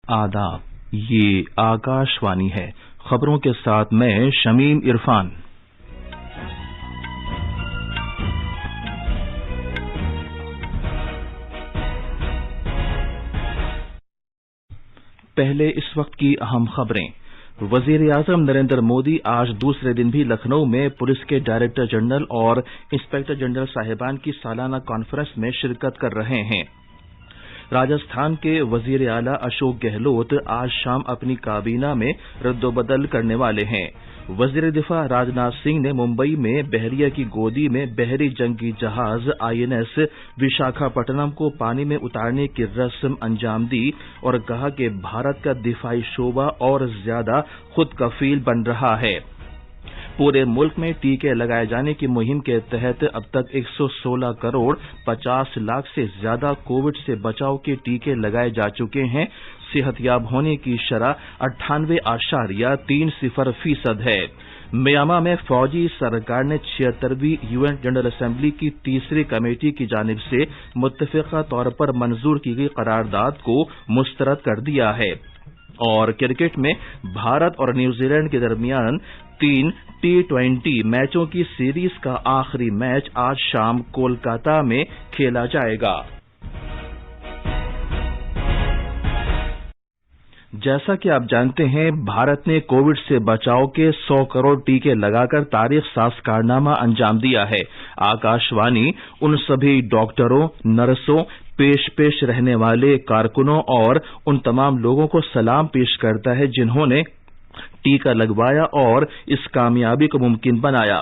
آداب، یہ آکاشوانی ہے۔ خبروں کے ساتھ میں شمیم عرفان۔ پہلے اس وقت کی اہم خبریں۔ وزیر اعظم نریندر مودی آج دوسرے دن بھی لکھنؤ میں پولیس کے ڈائریکٹر جنرل اور انسپکٹر جنرل صاحبان کی سالانہ کانفرنس میں شرکت کر رہے ہیں۔ راجستھان کے وزیر اعلیٰ اشوک گہلوت آج شام اپنی کابینہ میں رد و بدل کرنے والے ہیں۔ وزیر دفاع راجناتھ سنگھ نے ممبئی میں بحریہ کی گودی میں بحری جنگی جہاز INS وشاکھاپٹنم کو پانی میں اتارنے کی رسم انجام دی اور کہا کہ بھارت کا دفاعی شعبہ اور زیادہ خود کفیل بن رہا ہے۔ پورے ملک میں ٹیکے لگائے جانے کی مہم کے تحت اب تک 116 کروڑ 50 لاکھ سے زیادہ کووڈ سے بچاؤ کے ٹیکے لگائے جا چکے ہیں۔ صحت یاب ہونے کی شرح 98.30% ہے۔ میاما میں فوجی سرکار نے 76ویں UN جنرل اسمبلی کی تیسری کمیٹی کی جانب سے متفقہ طور پر منظور کی گئی قرارداد کو مسترد کر دیا ہے۔ اور کرکٹ میں بھارت اور نیوزی لینڈ کے درمیان 3 T20 میچوں کی سیریز کا آخری میچ آج شام کولکاتہ میں کھیلا جائے گا۔ جیسا کہ آپ جانتے ہیں، بھارت نے کووڈ سے بچاؤ کے 100 کروڑ ٹیکے لگا کر تاریخ ساز کارنامہ انجام دیا ہے۔ آکاشوانی ان سبھی ڈاکٹروں، نرسوں، پیش رہنے والے کارکنوں اور ان تمام لوگوں کو سلام پیش کرتا ہے جنہوں نے ٹیکہ لگوایا اور اس کامیابی کو ممکن بنایا۔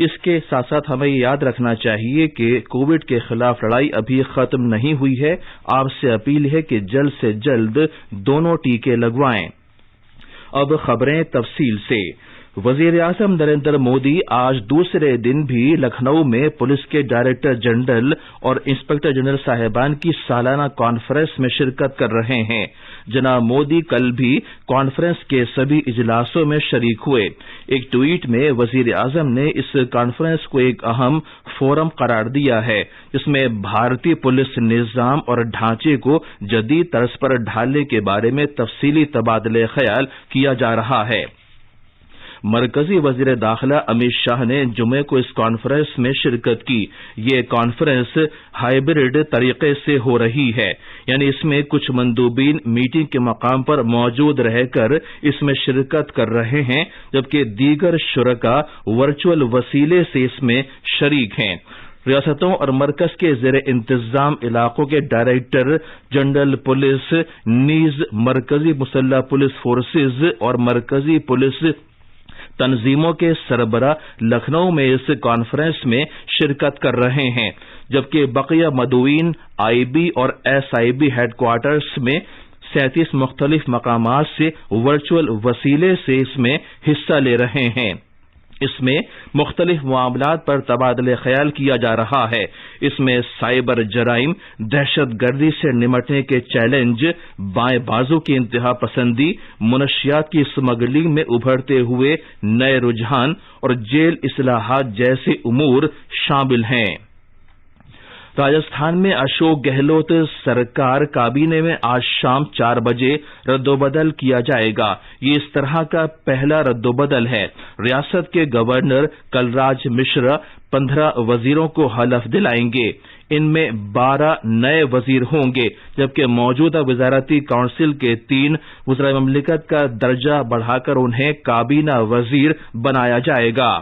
اس کے ساتھ ساتھ ہمیں یاد رکھنا چاہیے کہ کووڈ کے خلاف لڑائی ابھی ختم نہیں ہوئی ہے۔ آپ سے اپیل ہے کہ جلد سے جلد دونوں ٹیکے لگوائیں۔ اب خبریں تفصیل سے۔ وزیر اعظم نریندر مودی آج دوسرے دن بھی لکھنؤ میں پولیس کے ڈائریکٹر جنرل اور انسپکٹر جنرل صاحبان کی سالانہ کانفرنس میں شرکت کر رہے ہیں۔ جناب مودی کل بھی کانفرنس کے سبھی اجلاسوں میں شریک ہوئے۔ ایک ٹویٹ میں وزیر اعظم نے اس کانفرنس کو ایک اہم فورم قرار دیا ہے جس میں بھارتی پولیس نظام اور ڈھانچے کو جدید طرز پر ڈھالنے کے بارے میں تفصیلی تبادلہ خیال کیا جا رہا ہے۔ مرکزی وزیر داخلہ امت شاہ نے جمعے کو اس کانفرنس میں شرکت کی۔ یہ کانفرنس ہائبرڈ طریقے سے ہو رہی ہے، یعنی اس میں کچھ مندوبین میٹنگ کے مقام پر موجود رہ کر اس میں شرکت کر رہے ہیں، جبکہ دیگر شرکاء ورچوئل وسیلے سے اس میں شریک ہیں۔ ریاستوں اور مرکز کے زیر انتظام علاقوں کے ڈائریکٹر جنرل پولیس نیز مرکزی مسلح پولیس فورسز اور مرکزی پولیس تنظیموں کے سربراہ لکھنؤ میں اس کانفرنس میں شرکت کر رہے ہیں، جبکہ بقیہ مدعوین IB اور SIB ہیڈ کوارٹرز میں 37 مختلف مقامات سے ورچوئل وسیلے سے اس میں حصہ لے رہے ہیں۔ اس میں مختلف معاملات پر تبادلہ خیال کیا جا رہا ہے۔ اس میں سائبر جرائم، دہشت گردی سے نمٹنے کے چیلنج، بائیں بازو کی انتہا پسندی، منشیات کی اسمگلنگ میں ابھرتے ہوئے نئے رجحان اور جیل اصلاحات جیسے امور شامل ہیں۔ راجستھان میں اشوک گہلوت سرکار کابینہ میں آج شام 4 بجے رد و بدل کیا جائے گا۔ یہ اس طرح کا پہلا رد و بدل ہے۔ ریاست کے گورنر کلراج مشرا 15 وزیروں کو حلف دلائیں گے۔ ان میں 12 نئے وزیر ہوں گے، جبکہ موجودہ وزارتی کونسل کے 3 وزرائے مملکت کا درجہ بڑھا کر انہیں کابینہ وزیر بنایا جائے گا۔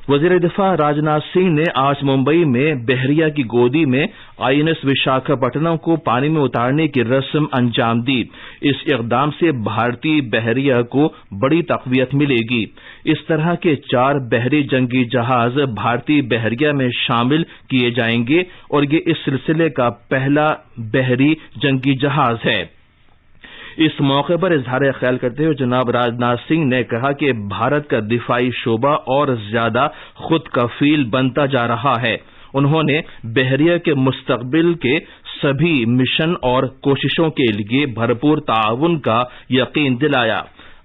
وزیر دفاع راجناتھ سنگھ نے آج ممبئی میں بحریہ کی گودی میں INS وشاکھاپٹنم کو پانی میں اتارنے کی رسم انجام دی۔ اس اقدام سے بھارتی بحریہ کو بڑی تقویت ملے گی۔ اس طرح کے 4 بحری جنگی جہاز بھارتی بحریہ میں شامل کیے جائیں گے اور یہ اس سلسلے کا پہلا بحری جنگی جہاز ہے۔ اس موقع پر اظہار خیال کرتے ہوئے جناب راجناتھ سنگھ نے کہا کہ بھارت کا دفاعی شعبہ اور زیادہ خود کفیل بنتا جا رہا ہے۔ انہوں نے بحریہ کے مستقبل کے سبھی مشن اور کوششوں کے لیے بھرپور تعاون کا یقین دلایا۔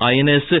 INS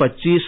25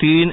3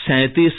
37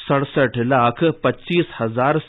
67,25,000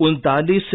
39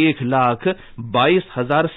1,22,000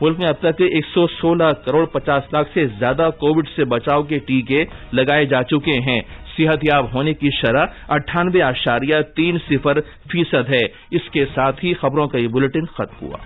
ملک میں اب تک 116 کروڑ 50 لاکھ سے زیادہ کووڈ سے بچاؤ کے ٹیکے لگائے جا چکے ہیں. صحت یاب ہونے کی شرح 98.30% ہے. اس کے ساتھ ہی خبروں کا یہ بلیٹن ختم ہوا.